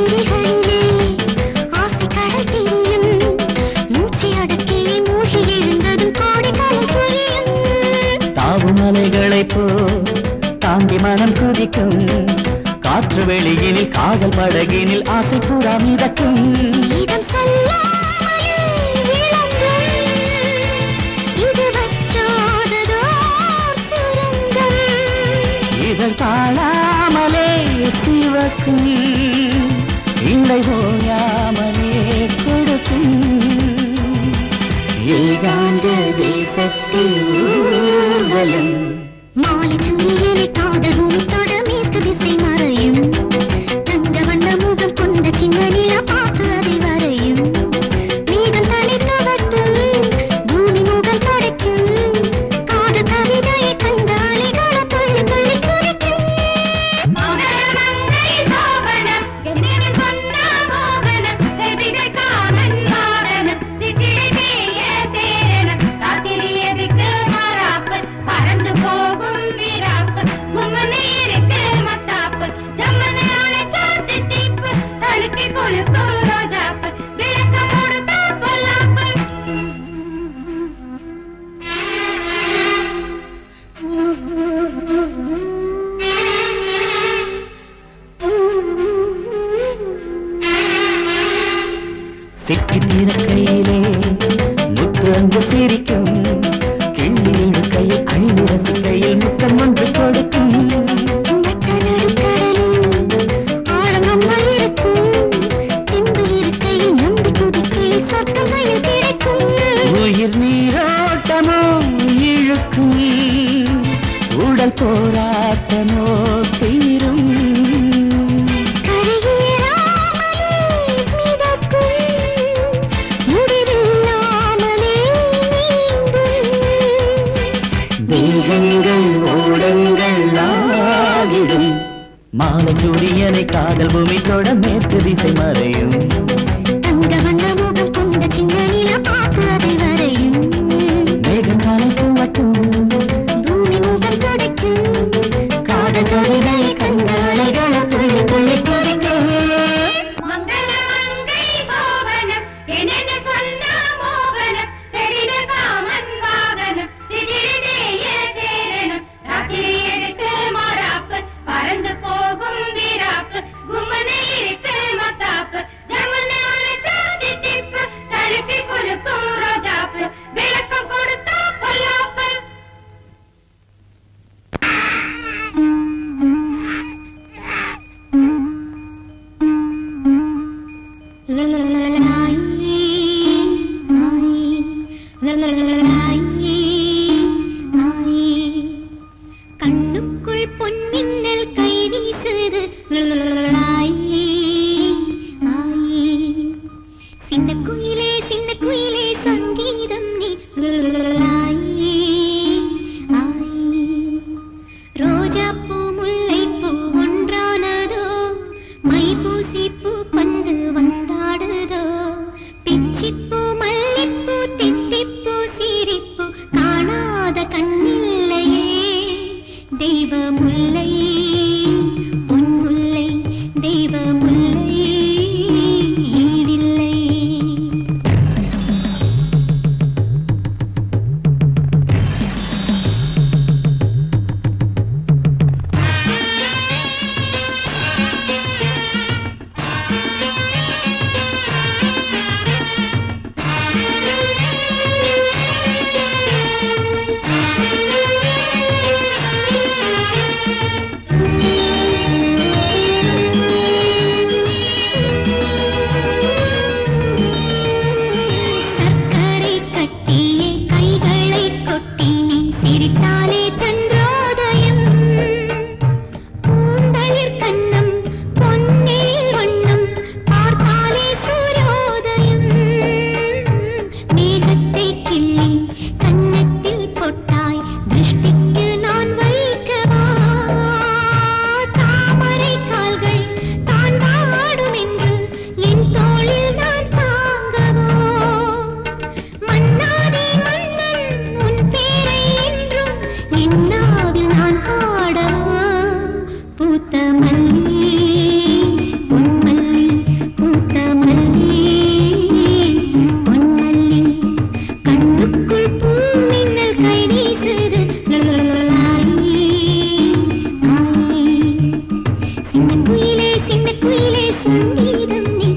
விழிகளிலே ஆசை கடல் தெரியும் மூச்சை அடக்கி மூழ்கி எழுந்ததும் கோடைக்காலம் புரியும் தாவும் அலைகளை போ தாண்டி மனம் குதிக்கும் காற்று வெளியினில் காதல் படகினில் ஆசை புறா மிதக்கும் இதம் சொல்லாமலே விளங்கும் இது வற்றாததோர் சுரங்கம் இதழ் தாழாமலே சிவக்கும் இல்லை ஓயாமலே கொடுக்கும் ஏகாந்த தேசத்தில் ஊர்வலம் மாலை சூரியனை காதல் பூமித்தோட மேற்கு திசை மறையும் தங்க வண்ண முகம் கொண்ட சின்ன நிலா பார்த்து அதை வரையும் மேகம் தனித்தவட்டும் பூமி முகம் தொடக்கும் காதல் கவிதையை கண்ட அலைகள துள்ளி துள்ளி துடிக்கும் மங்களமங்கை சோபனம் என்னென்னு சொன்ன மோகனம் செவிகள் காமன் வாகனம் சித்திரை தேய சேரணம் ராத்திரி எதுக்கு மாறாப்பு பறந்து போகும் வீராப்பு கும்மனை இருக்கு மத்தாப்பு ஜம்மனை அணைச்சா திட்டிப்பு தலுக்கி கொலுக்கும் ரோஜாப்பு விளக்கம் கொடுத்த பொல்லாப்பு சிக்கி தீரக்கையிலே முத்து அங்கு சிரிக்கும் கிள்ளி இழுக்கையில் அள்ளி ரசிக்கையில் முத்தம் ஒன்று கொடுக்கும் உயிர் நீரோட்டமோ இழுக்கும் உடல் போராட்டமோ தீரும் தேகங்கள் ஓடங்கள் ஆகிடும் மாலை சூரியனை காதல் பூமி தொட மேற்கு திசை மறையும் தங்க வண்ண முகம் கொண்ட சின்ன நிலா பார்த்து அதை வரையும் மேகம் காலை பூவட்டும் பூமி முகம் துடைக்கும் காதல் கவிதை கண்ட அலைகள துள்ளி துள்ளி துடிக்கும் மங்களமங்கை சோபனம் என்னென்ன சொன்ன மோகனம் செடினர் காமன் வாகனம் சிதிரிதேய சேரணம் ராத்திரி எதுக்கு மாறாப்பு பறந்து போகும் வீராப்பு கும்மனை இருக்கு மத்தாப்பு ஜம்மனை அணைச்சா திட்டிப்பு தலுக்கி குலுக்கும் ரோஜாப்பு விளக்கம் கொடுத்தா பொல்லாப்பு கண்ணுக்குள் பொன்மின்னல் கை வீசுது சின்ன குயிலே சங்கீதம் நீ ரோஜா பூ முல்லை பூ ஒன்றானதோ மை பூசி பூ பந்து வந்தாடுதோ பிச்சிப்பூ மல்லிப்பூ தித்திப்பூ சிரிப்பூ காணாத கண்ணில்லையே தெய்வ முல்லை பொன்முல்லை சின்ன குயிலே சங்கீதம் நீ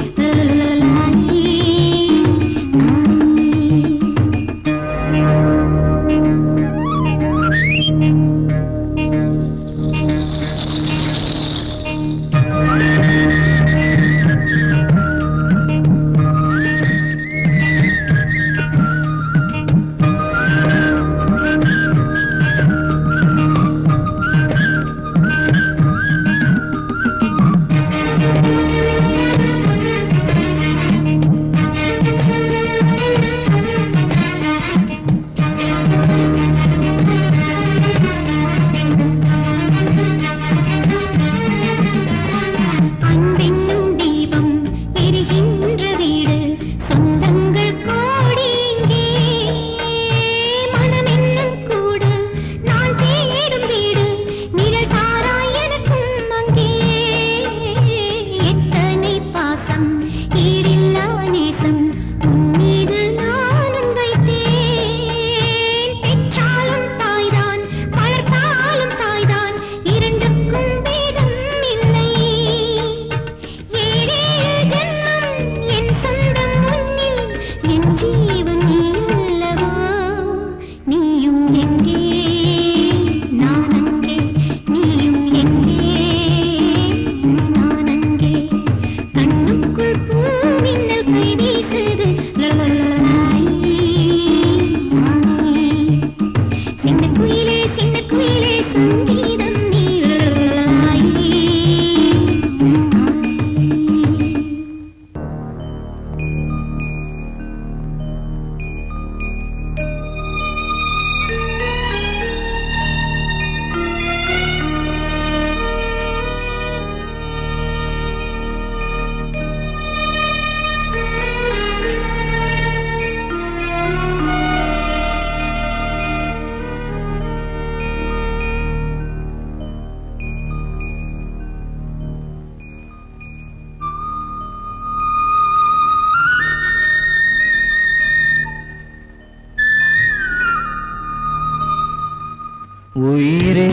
உயிரே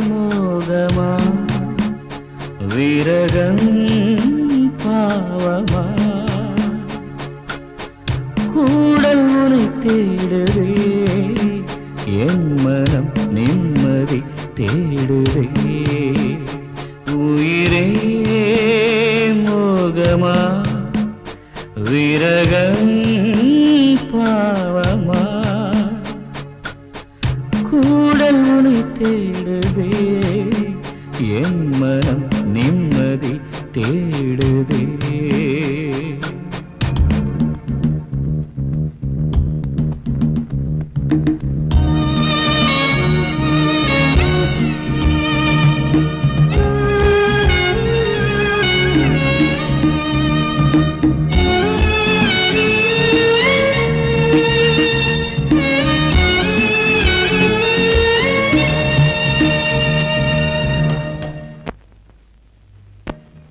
மோகமா விரகம் பாவமா கூடல் உனை தேடுதே என் மனம் நிம்மதி தேடுதே உயிரே மோகமா விரகம் பாவமா கூடல் உனை தேடுதே என் மனம் நிம்மதி தேடுதே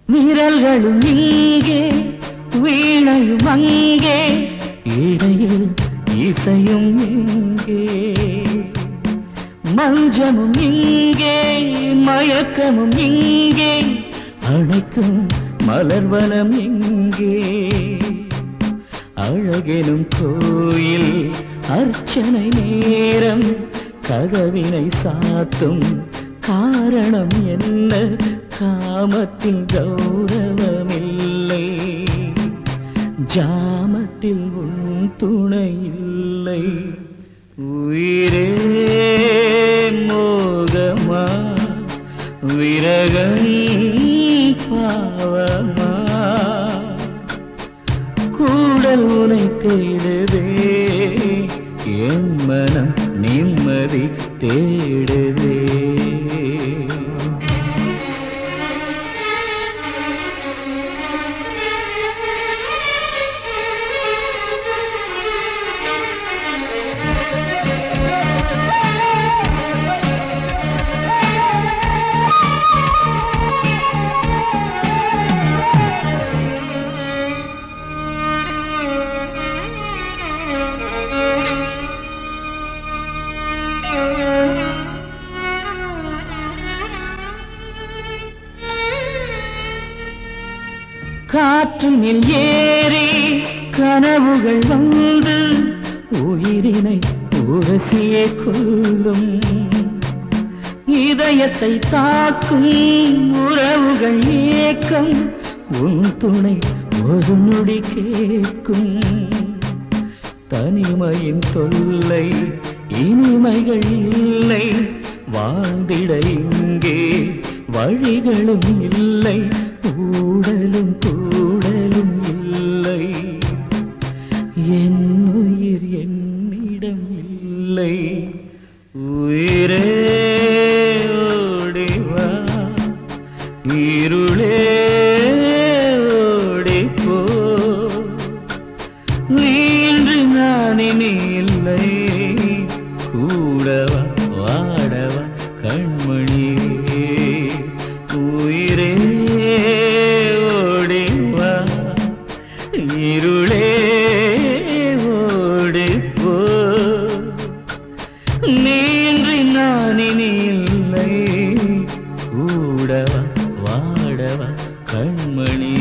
விரல்களும் இங்கே வீணையும் அங்கே இடையில் இசையும் இங்கே மஞ்சமும் இங்கே மயக்கமும் இங்கே அணைக்கும் மலர்வனம் இங்கே அழகெனும் கோயில் அர்ச்சனை நேரம் கதவினை சாத்தும் காரணம் என்ன காமத்தில் கௌரவமில்லை ஜாமத்தில் உன் துணை இல்லை உயிரே மோகமா விரகம் பாவமா கூடல் உனை தேடுதே என் மனம் நிம்மதி தேடுதே காற்றினில் ஏறி கனவுகள் வந்து உயிரினை உரசியே கொள்ளும் இதயத்தை தாக்கும் உறவுகள் ஏக்கம் உன் துணை ஒரு நொடி கேட்கும் தனிமையின் தொல்லை இனிமைகள் இல்லை வாழ்ந்திட இங்கே வழிகளும் இல்லை ஊடலும் கூடலும் இல்லை என் உயிர் என்னிடம் இல்லை உயிரே ஓடிவா இருளே ஓடிப்போ நீன்று நானினி இல்லை கூடவா வாடவா கண்மணியே உயிரே ஓடிவா இருளே ஓடிப்போ நீன்றி நானினி இல்லை கூடவா வாடவா கண்மணி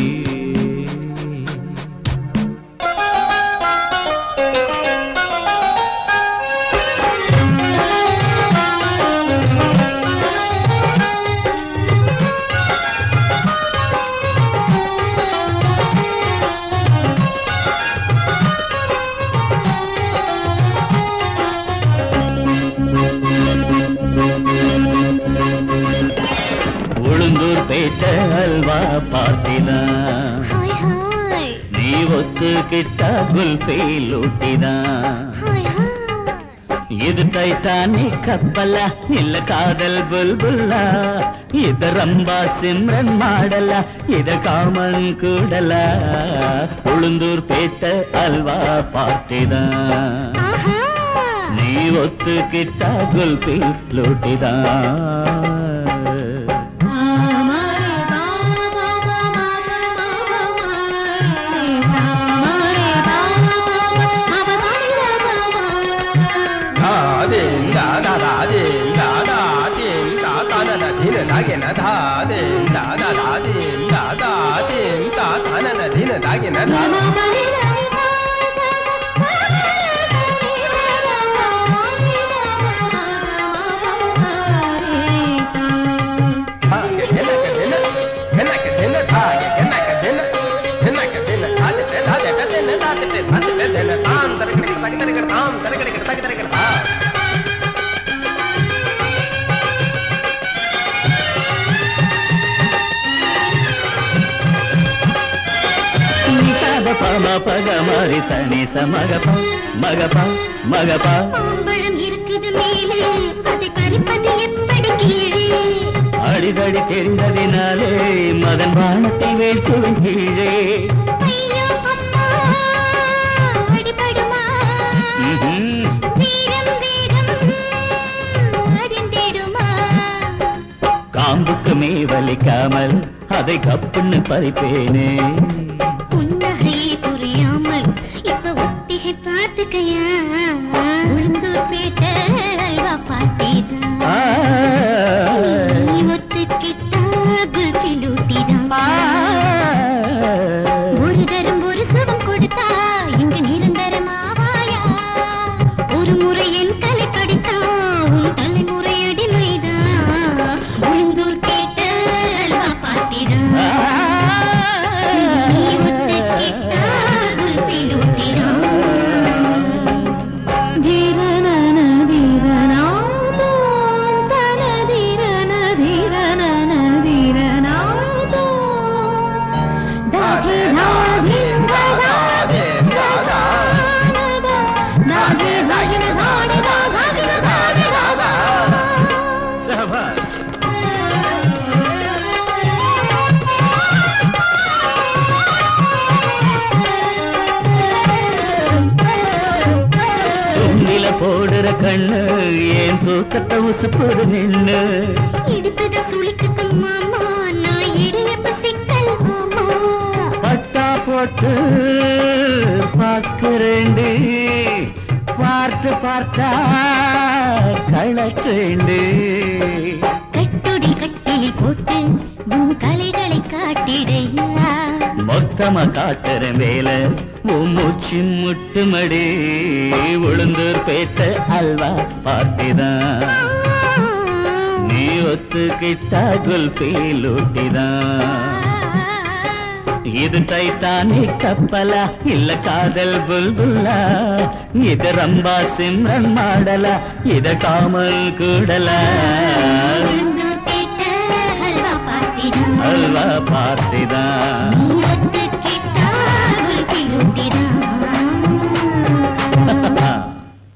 உளுந்தூர் பேட்ட அல்வா பார்த்திதான் ஹாய் ஹாய் நீ ஒத்துக்கிட்ட குல்ஃபீல் ஊட்டிதான் ஹாய் ஹாய் இது டைட்டானிக் கப்பலா இல்ல காதல் புல்புல்லா இது ரம்பா சிம்ரன் மாடலா இது காமன் கூடலா உளுந்தூர் பேட்ட அல்வா பார்த்திதான் ஆஹா நீ ஒத்துக்கிட்ட குல்ஃபீல் ஊட்டிதான் பமா பக மாரி சனிச மகப்பா மகப்பா மகப்பா மாம்பழம் இருக்குது மேலே அதை பறிப்பது எப்படி கீழே அடிதடி தெரிந்ததினாலே மதன் வானத்தை வேட்கும் கீழே ஐயோ அம்மா அடிபடுமா வீரம் வேகம் அறிந்திடுமா காம்புக்கு மேவலிக்காமல் அதை கப்புன்னு பறிப்பேனே புன்னகையே புரியாமல் இப்ப ஒத்திகை பார்த்துக்கையா உளுந்தூர் பேட்ட அல்வா பாட்டிதான் நீ ஒத்துக்கிட்டா குல்ஃபில் ஊட்டிதான் ஒரு தரம் ஒரு சுகம் கொடுத்தா இங்கு நிரந்தரமாவாயா ஒரு முறை என் தலை கடித்தா உன் தலைமுறை அடிமைதான் உளுந்தூர் பேட்ட அல்வா பாட்டிதான் நீ ஒத்துக்கிட்டா குல்ஃபில் ஊட்டிதான் தீரனன தீரனா தன தீரன தீரனன தீரனா தாகே தாகே தாகே தாகே தாகே தாகே சபாஷ் தும்பில போடுற கண்ணு ஏன் தூக்கத்தை உசுப்புது நின்னு இடுப்பது சுளிக்குது மாமா நான் இடியப்ப சிக்கல் மாமா பட்டா போட்டு பார்க்கிறேண்டு பார்த்து பார்த்தா கழற்றேண்டு கட்டுடி கட்டிலில் போட்டு உன் கலைகளை காட்டிடையா மொத்தமா காட்டுற மேல மூச்சு முட்டுமடி உளுந்தூர் பேட்ட அல்வா பார்ட்டிதான் நீ ஒத்துக்கிட்டா குல்ஃபி லூட்டிதான் இது டைட்டானிக் கப்பலா இல்ல காதல் புல்புல்லா இது ரம்பா சிம்ரன் மாடலா இத காமல் கூடலா உளுந்தூர் பேட்ட அல்வா பார்ட்டிதான் அல்வா பார்ட்டிதான்